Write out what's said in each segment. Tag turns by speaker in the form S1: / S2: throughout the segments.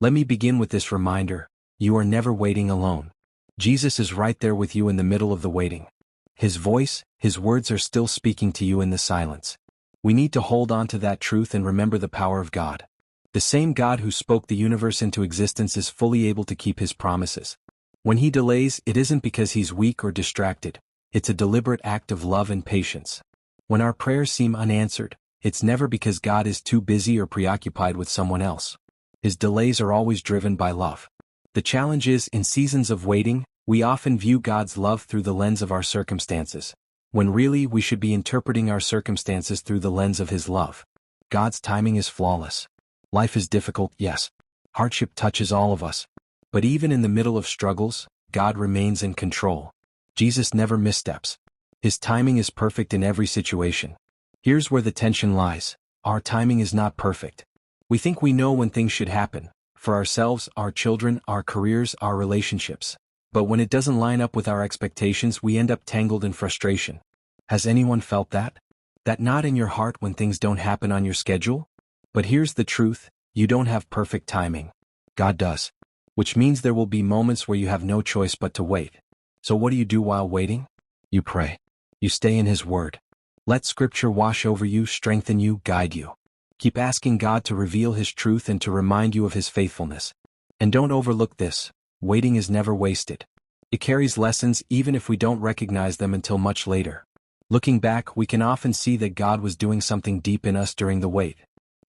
S1: Let me begin with this reminder: you are never waiting alone. Jesus is right there with you in the middle of the waiting. His voice, His words are still speaking to you in the silence. We need to hold on to that truth and remember the power of God. The same God who spoke the universe into existence is fully able to keep His promises. When He delays, it isn't because He's weak or distracted. It's a deliberate act of love and patience. When our prayers seem unanswered, it's never because God is too busy or preoccupied with someone else. His delays are always driven by love. The challenge is, in seasons of waiting, we often view God's love through the lens of our circumstances, when really we should be interpreting our circumstances through the lens of His love. God's timing is flawless. Life is difficult, yes. Hardship touches all of us. But even in the middle of struggles, God remains in control. Jesus never missteps. His timing is perfect in every situation. Here's where the tension lies: our timing is not perfect. We think we know when things should happen, for ourselves, our children, our careers, our relationships. But when it doesn't line up with our expectations, we end up tangled in frustration. Has anyone felt that? That knot in your heart when things don't happen on your schedule? But here's the truth: you don't have perfect timing. God does. Which means there will be moments where you have no choice but to wait. So what do you do while waiting? You pray. You stay in His Word. Let Scripture wash over you, strengthen you, guide you. Keep asking God to reveal His truth and to remind you of His faithfulness. And don't overlook this: waiting is never wasted. It carries lessons even if we don't recognize them until much later. Looking back, we can often see that God was doing something deep in us during the wait.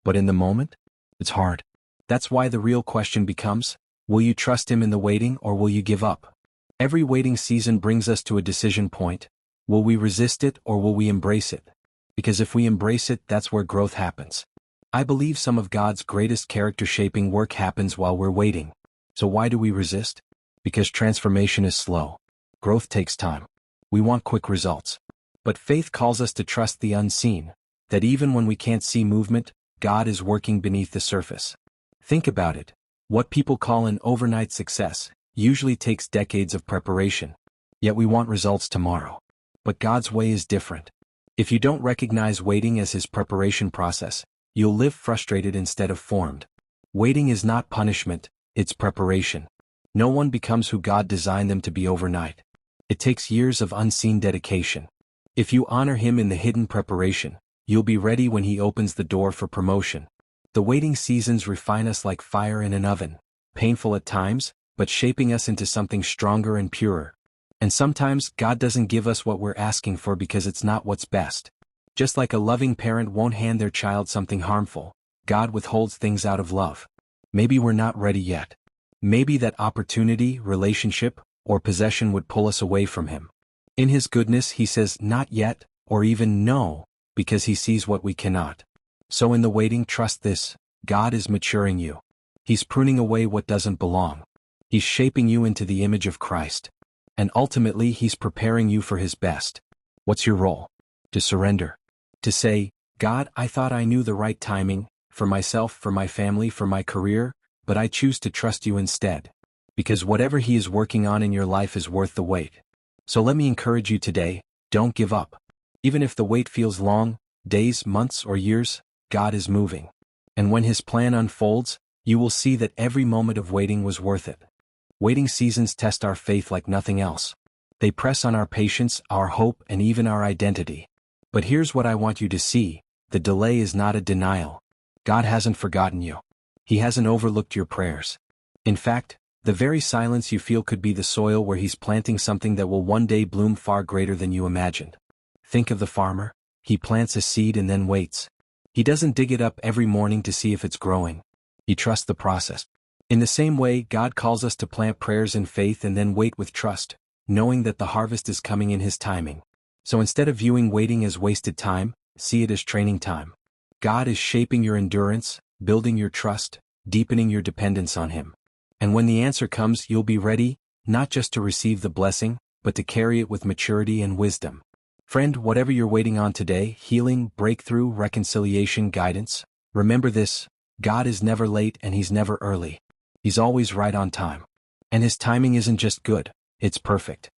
S1: But in the moment, it's hard. That's why the real question becomes: will you trust Him in the waiting, or will you give up? Every waiting season brings us to a decision point. Will we resist it, or will we embrace it? Because if we embrace it, that's where growth happens. I believe some of God's greatest character-shaping work happens while we're waiting. So why do we resist? Because transformation is slow. Growth takes time. We want quick results. But faith calls us to trust the unseen, that even when we can't see movement, God is working beneath the surface. Think about it. What people call an overnight success usually takes decades of preparation. Yet we want results tomorrow. But God's way is different. If you don't recognize waiting as His preparation process, you'll live frustrated instead of formed. Waiting is not punishment, it's preparation. No one becomes who God designed them to be overnight. It takes years of unseen dedication. If you honor Him in the hidden preparation, you'll be ready when He opens the door for promotion. The waiting seasons refine us like fire in an oven, painful at times, but shaping us into something stronger and purer. And sometimes God doesn't give us what we're asking for because it's not what's best. Just like a loving parent won't hand their child something harmful, God withholds things out of love. Maybe we're not ready yet. Maybe that opportunity, relationship, or possession would pull us away from Him. In His goodness, He says not yet, or even no, because He sees what we cannot. So in the waiting, trust this: God is maturing you. He's pruning away what doesn't belong. He's shaping you into the image of Christ. And ultimately, He's preparing you for His best. What's your role? To surrender. To say, God, I thought I knew the right timing, for myself, for my family, for my career, but I choose to trust You instead. Because whatever He is working on in your life is worth the wait. So let me encourage you today: don't give up. Even if the wait feels long, days, months, or years, God is moving. And when His plan unfolds, you will see that every moment of waiting was worth it. Waiting seasons test our faith like nothing else. They press on our patience, our hope, and even our identity. But here's what I want you to see: the delay is not a denial. God hasn't forgotten you. He hasn't overlooked your prayers. In fact, the very silence you feel could be the soil where He's planting something that will one day bloom far greater than you imagined. Think of the farmer. He plants a seed and then waits. He doesn't dig it up every morning to see if it's growing. He trusts the process. In the same way, God calls us to plant prayers in faith and then wait with trust, knowing that the harvest is coming in His timing. So instead of viewing waiting as wasted time, see it as training time. God is shaping your endurance, building your trust, deepening your dependence on Him. And when the answer comes, you'll be ready, not just to receive the blessing, but to carry it with maturity and wisdom. Friend, whatever you're waiting on today, healing, breakthrough, reconciliation, guidance, remember this: God is never late and He's never early. He's always right on time. And His timing isn't just good, it's perfect.